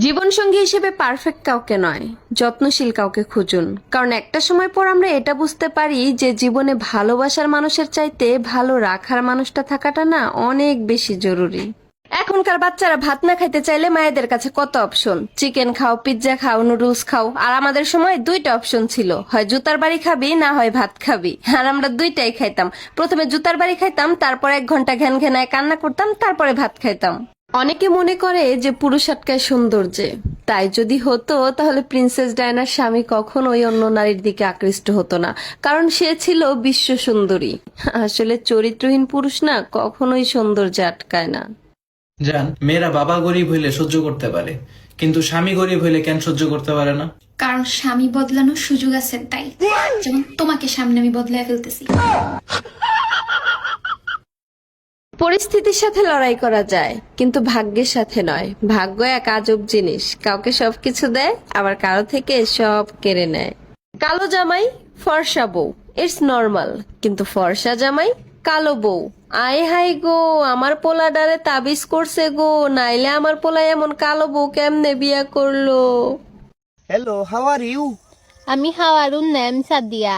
জীবনসঙ্গী হিসেবে পারফেক্ট কাউকে নয়, যত্নশীল কাউকে খুঁজুন। কারণ একটা সময় পর আমরা এটা বুঝতে পারি যে জীবনে ভালোবাসার মানুষের চাইতে ভালো রাখার মানুষটা থাকাটা না অনেক বেশি জরুরি। এখনকার বাচ্চারা ভাত না খাইতে চাইলে মায়েদের কাছে কত অপশন, চিকেন খাও, পিৎজা খাও, নুডলস খাও। আর আমাদের সময় দুইটা অপশন ছিল, হয় জুতার বাড়ি খাবি না হয় ভাত খাবি। আর আমরা দুইটাই খাইতাম। প্রথমে জুতার বাড়ি খাইতাম, তারপর 1 ঘন্টা ঘ্যান ঘ্যানায় কান্না করতাম, তারপরে ভাত খাইতাম। অনেকে মনে করে যে পুরুষ আটকায় সৌন্দর্যে, তাই যদি হতো তাহলে প্রিন্সেস ডায়নার স্বামী কখনোই অন্য নারীর দিকে আকৃষ্ট হতো না, কারণ সে ছিল বিশ্ব সুন্দরী। আসলে চরিত্রহীন পুরুষ না কখনোই সৌন্দর্যে আটকায় না। জান, মেয়েরা বাবা গরিব হইলে সহ্য করতে পারে, কিন্তু স্বামী গরিব হইলে কেন সহ্য করতে পারে না? কারণ স্বামী বদলানোর সুযোগ আছে তাই। যেমন তোমাকে সামনে আমি বদলায় ফেলতেছি। পরিস্থিতির সাথে লড়াই করা যায়, কিন্তু ভাগ্যের সাথে নয়। ভাগ্য এক আজব জিনিস, কাউকে সবকিছু দেয় আবার কারো থেকে সব কেড়ে নেয়। কালো জামাই ফর্সা বউ, ইটস নর্মাল। কিন্তু ফর্সা জামাই কালো বউ, আয় হাই গো, আমার পোলা ডারে তাবিজ করছে গো, নাইলে আমার পোলা এমন কালো বউ কেমনে বিয়া করলো। Hello, how are you? আমি হাওয়ারুন নাম সাদিয়া।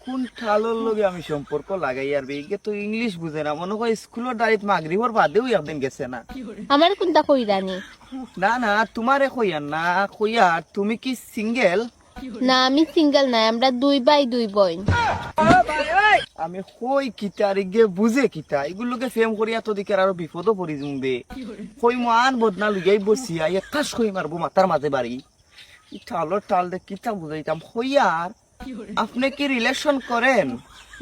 কোন ঠালোর লগে আমি সম্পর্ক লাগাই আর বেগে তো ইংলিশ বুঝে না, মনে হয় স্কুলের দাঁড়িয়ে মাগরিবর বাদেও একদিন গেছে না। আমার কোনটা কইরানি? না না, তোমারে কইয়ার না, কইয়ার তুমি কি সিঙ্গেল? না, আমি সিঙ্গেল নাই, আমরা 2 ভাই 2 বোন। আমি কই কিতার গে বুঝে কিতা এগুলোকে ফেম করিয়া তো দিকে আরো বিপদও পড়ি জুমবে। কই মান বদনা লুগাই বসিয়া একটা কই মারবো মাথার মাঝে বাড়ি। কি ঠালোর টাল দে কিতা বুঝাইতাম। কইয়ার আপনি কি রিলেশন করেন?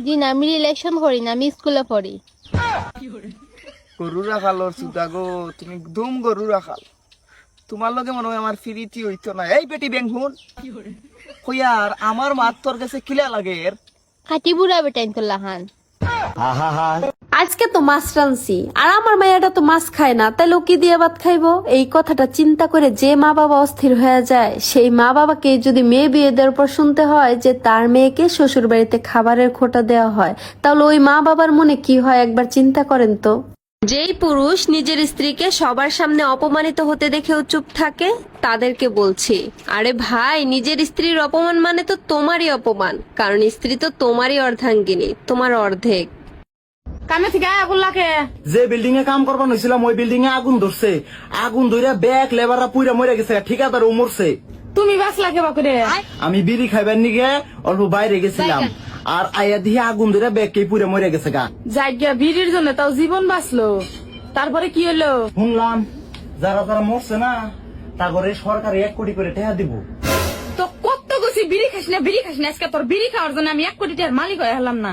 জি না, আমি রিলেশন করি না, আমি স্কুলে পড়ি। গরু রাখালোর সুদা গো, তুমি একদম গরু রাখাল। তোমার লগে মনে হয় আমার ফিরিতি হইতো না। এই বেটি বেঙ্গুন কইয়ার আমার মাত তোর কাছে কিলা লাগে? কাটি বুড়া বেটাইন তো লাহান। আজকে তো মাছ রানছি, আর আমার মায়েরা তো মাছ খায় না, তাই লোকি দিয়ে ভাত খাইবো। এই কথাটা চিন্তা করে যে মা বাবা অস্থির হয়ে যায়, সেই মা বাবাকে যদি মেয়ে বিয়ে দেওয়ার পর শুনতে হয় যে তার মেয়েকে শ্বশুর বাড়িতে খাবারের খোঁটা দেওয়া হয়, তাহলে ওই মা বাবার মনে কি হয় একবার চিন্তা করেন তো। যেই পুরুষ নিজের স্ত্রীকে সবার সামনে অপমানিত হতে দেখেও চুপ থাকে, তাদেরকে বলছি, আরে ভাই, নিজের স্ত্রীর অপমান মানে তো তোমারই অপমান, কারণ স্ত্রী তো তোমারই অর্ধাঙ্গিনী, তোমার অর্ধেক। কামে থেকে আগুন লাগে। যে বিল্ডিং এ কাম করবার হয়েছিলাম ওই বিল্ডিং এ আগুন ধরছে। আগুন ধরে ব্যাগ লেবাররা পুইরা মরে গেছে, ঠিকাদার ও মরছে। তুমি বাস লাগে বাকুরে। আমি বিড়ি খাইবার নিগে অল্প বাইরে গেছিলাম, আর আয়া দিয়ে আগুন ধরে ব্যাগ কে পুইরা মরে গেছে গা। জায়গা ভিড়ির জন্য তাও জীবন বাঁচলো, তারপরে কি হলো? শুনলাম যারা যারা মরছে না তারপরে সরকার 1 কোটি করে টাকা দিব। তো কত গেছি বিড়ি খাস না, বিড়ি খাস না, আজকে তোর বিড়ি খাওয়ার জন্য আমি 1 কোটি টাকার মালিক হয়ে হলাম না।